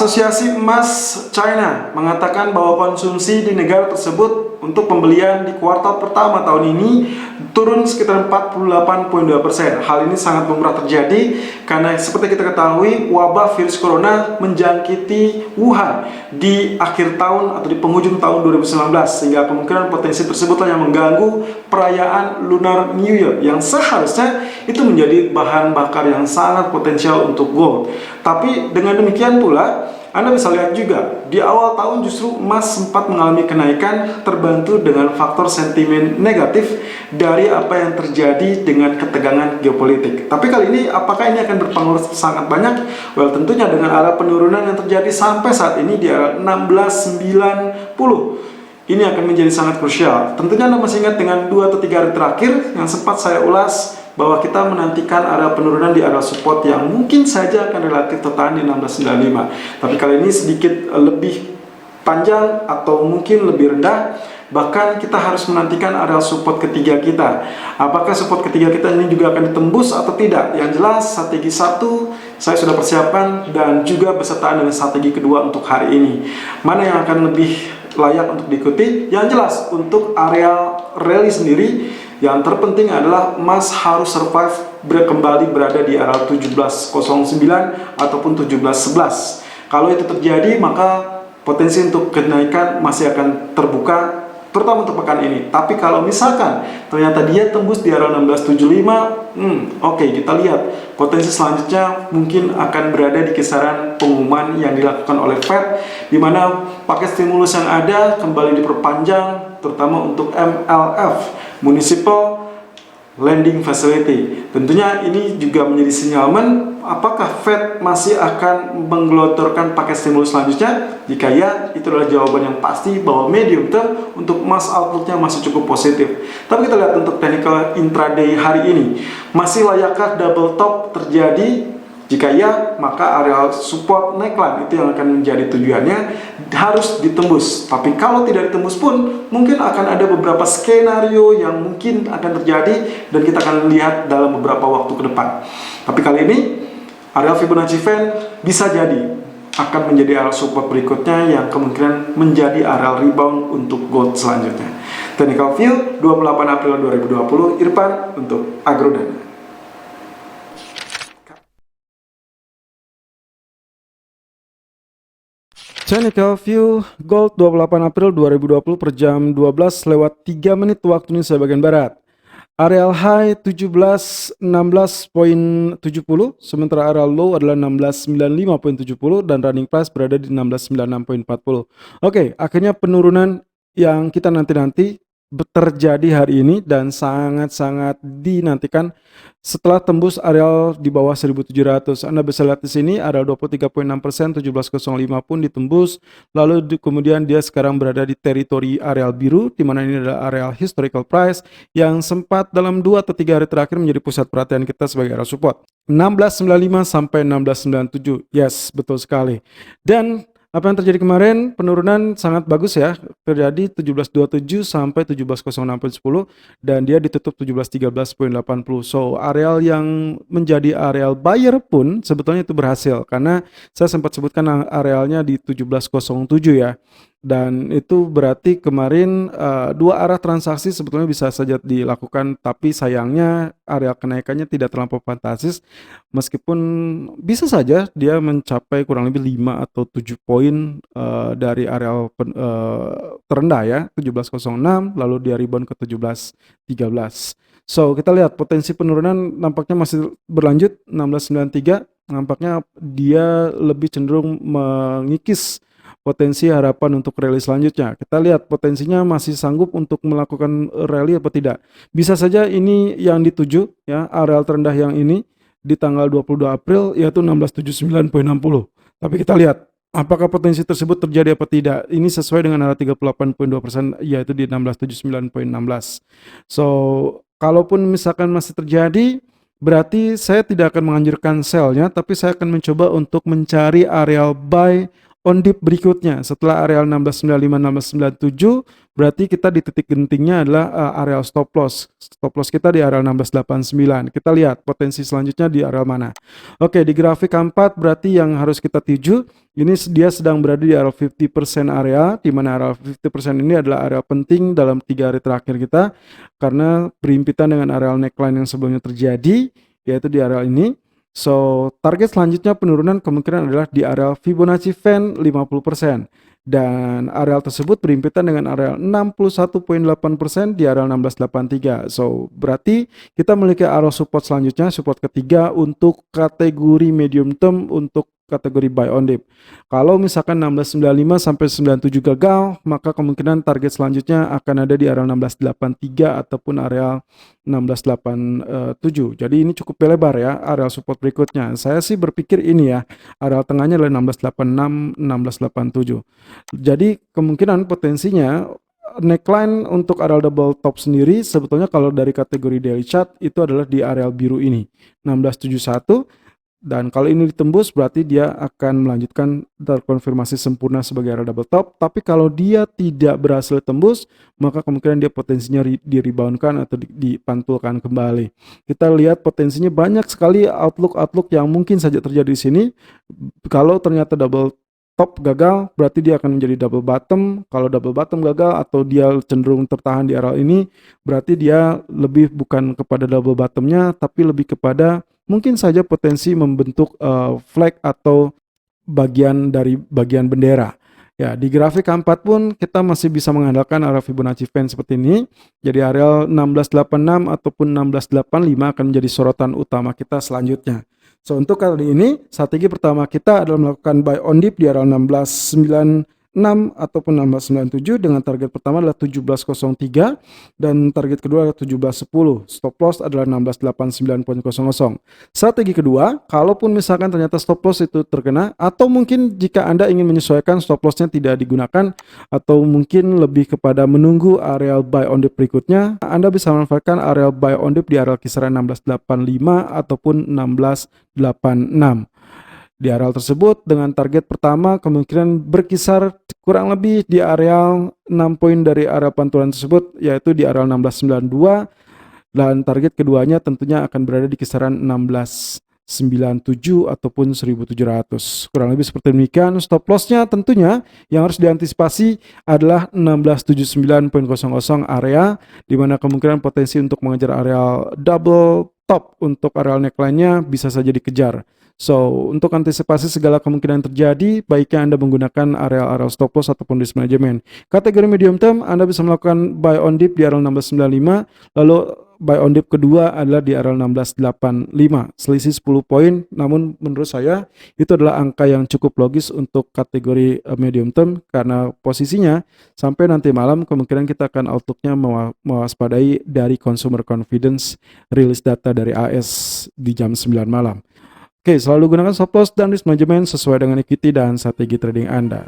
Asosiasi Emas China mengatakan bahwa konsumsi di negara tersebut untuk pembelian di kuartal pertama tahun ini turun sekitar 48,2%. Hal ini sangat lumrah terjadi karena seperti kita ketahui wabah virus corona menjangkiti Wuhan di akhir tahun atau di penghujung tahun 2019, sehingga kemungkinan potensi tersebutlah yang mengganggu perayaan Lunar New Year yang seharusnya itu menjadi bahan bakar yang sangat potensial untuk gold. Tapi dengan demikian pula, Anda bisa lihat juga di awal tahun justru emas sempat mengalami kenaikan terbantu dengan faktor sentimen negatif dari apa yang terjadi dengan ketegangan geopolitik. Tapi kali ini apakah ini akan berpengaruh sangat banyak? Well, tentunya dengan arah penurunan yang terjadi sampai saat ini di arah 1690. Ini akan menjadi sangat krusial. Tentunya Anda masih ingat dengan 2 atau 3 hari terakhir yang sempat saya ulas bahwa kita menantikan area penurunan di area support yang mungkin saja akan relatif tertahan di 1695. Tapi kali ini sedikit lebih panjang atau mungkin lebih rendah. Bahkan kita harus menantikan area support ketiga kita. Apakah support ketiga kita ini juga akan ditembus atau tidak? Yang jelas strategi 1 saya sudah persiapkan dan juga bersertaan dengan strategi kedua untuk hari ini. Mana yang akan lebih layak untuk diikuti? Yang jelas untuk area rally sendiri yang terpenting adalah emas harus survive kembali berada di area 1709 ataupun 1711. Kalau itu terjadi maka potensi untuk kenaikan masih akan terbuka, terutama untuk pekan ini. Tapi kalau misalkan ternyata dia tembus di area 1675, oke, kita lihat potensi selanjutnya mungkin akan berada di kisaran pengumuman yang dilakukan oleh Fed, di mana paket stimulus yang ada kembali diperpanjang, terutama untuk MLF, Municipal Lending Facility. Tentunya ini juga menjadi sinyalemen apakah Fed masih akan menggelontorkan paket stimulus selanjutnya. Jika ya, itu adalah jawaban yang pasti bahwa medium term untuk emas outlooknya masih cukup positif. Tapi kita lihat untuk technical intraday hari ini, masih layakkah double top terjadi? Jika ya, maka area support neckline itu yang akan menjadi tujuannya harus ditembus. Tapi kalau tidak ditembus pun, mungkin akan ada beberapa skenario yang mungkin akan terjadi dan kita akan lihat dalam beberapa waktu ke depan. Tapi kali ini, area Fibonacci Fan bisa jadi akan menjadi area support berikutnya yang kemungkinan menjadi area rebound untuk gold selanjutnya. Technical View 28 April 2020, Irfan untuk Agrodana. Technical View Gold 28 April 2020 per jam 12:03 waktu Indonesia bagian Barat. Area high 1716.70, sementara area low adalah 1695.70 dan running price berada di 1696.40. Oke, akhirnya penurunan yang kita nanti terjadi hari ini dan sangat-sangat dinantikan setelah tembus area di bawah 1700. Anda bisa lihat di sini area 23.6%, 1705 pun ditembus. Lalu kemudian dia sekarang berada di teritori area biru, di mana ini adalah area historical price yang sempat dalam 2 atau 3 hari terakhir menjadi pusat perhatian kita sebagai area support. 1695 sampai 1697. Yes, betul sekali. Dan apa yang terjadi kemarin, penurunan sangat bagus ya, terjadi 1727 sampai 1706.10 dan dia ditutup 1713.80. So, areal yang menjadi areal buyer pun sebetulnya itu berhasil karena saya sempat sebutkan arealnya di 1707 ya. Dan itu berarti kemarin dua arah transaksi sebetulnya bisa saja dilakukan, tapi sayangnya area kenaikannya tidak terlampau fantastis, meskipun bisa saja dia mencapai kurang lebih 5 atau 7 poin dari area terendah ya, 1706, lalu dia rebound ke 1713. So kita lihat potensi penurunan nampaknya masih berlanjut, 1693 nampaknya dia lebih cenderung mengikis potensi harapan untuk rally selanjutnya. Kita lihat potensinya masih sanggup untuk melakukan rally apa tidak. Bisa saja ini yang dituju ya, areal terendah yang ini di tanggal 22 April yaitu 1679.60. Tapi kita lihat apakah potensi tersebut terjadi apa tidak. Ini sesuai dengan area 38.2% yaitu di 1679.16. So, kalaupun misalkan masih terjadi, berarti saya tidak akan menganjurkan sell-nya, tapi saya akan mencoba untuk mencari areal buy on dip berikutnya setelah areal 1695 1697, berarti kita di titik gentingnya adalah areal stop loss. Stop loss kita di areal 1689. Kita lihat potensi selanjutnya di areal mana. Oke, di grafik keempat berarti yang harus kita tuju ini dia sedang berada di area 50% area, di mana area 50% ini adalah area penting dalam 3 hari terakhir kita karena berhimpitan dengan areal neckline yang sebelumnya terjadi, yaitu di area ini. So, target selanjutnya penurunan kemungkinan adalah di area Fibonacci Fan 50%. Dan areal tersebut berhimpitan dengan areal 61,8% di areal 1683. So, berarti kita memiliki area support selanjutnya, support ketiga untuk kategori medium term untuk kategori buy on dip. Kalau misalkan 1695 sampai 97 gagal, maka kemungkinan target selanjutnya akan ada di area 1683 ataupun area 1687. Jadi ini cukup lebar ya area support berikutnya. Saya sih berpikir ini ya, area tengahnya adalah 1686 1687. Jadi kemungkinan potensinya neckline untuk area double top sendiri sebetulnya kalau dari kategori daily chart itu adalah di area biru ini 1671. Dan kalau ini ditembus berarti dia akan melanjutkan terkonfirmasi sempurna sebagai area double top. Tapi kalau dia tidak berhasil tembus, maka kemungkinan dia potensinya di-reboundkan atau dipantulkan kembali. Kita lihat potensinya banyak sekali outlook yang mungkin saja terjadi di sini. Kalau ternyata double top gagal, berarti dia akan menjadi double bottom. Kalau double bottom gagal atau dia cenderung tertahan di area ini, berarti dia lebih bukan kepada double bottomnya, tapi lebih kepada mungkin saja potensi membentuk flag atau bagian dari bagian bendera. Ya, di grafik keempat pun kita masih bisa mengandalkan area Fibonacci Fan seperti ini. Jadi area 1686 ataupun 1685 akan menjadi sorotan utama kita selanjutnya. So, untuk kali ini strategi pertama kita adalah melakukan buy on dip di area 1696 ataupun 1697 dengan target pertama adalah 1703 dan target kedua adalah 1710. Stop loss adalah 1689.00. Strategi kedua, kalaupun misalkan ternyata stop loss itu terkena atau mungkin jika Anda ingin menyesuaikan stop lossnya tidak digunakan atau mungkin lebih kepada menunggu area buy on dip berikutnya, Anda bisa memanfaatkan area buy on dip di area kisaran 1685 ataupun 1686. Di area tersebut dengan target pertama kemungkinan berkisar kurang lebih di area 6 poin dari area pantulan tersebut, yaitu di area 1692, dan target keduanya tentunya akan berada di kisaran 1697 ataupun 1700. Kurang lebih seperti demikian. Stop lossnya tentunya yang harus diantisipasi adalah 1679.00 area, di mana kemungkinan potensi untuk mengejar area double top untuk area neckline-nya bisa saja dikejar. So, untuk antisipasi segala kemungkinan terjadi, baiknya Anda menggunakan area stop loss ataupun risk management. Kategori medium term, Anda bisa melakukan buy on dip di area 1695, lalu buy on dip kedua adalah di area 1685. Selisih 10 poin, namun menurut saya itu adalah angka yang cukup logis untuk kategori medium term karena posisinya sampai nanti malam kemungkinan kita akan outlooknya mewaspadai dari consumer confidence rilis data dari AS di jam 9 malam. Oke, selalu gunakan stop loss dan risk management sesuai dengan equity dan strategi trading Anda.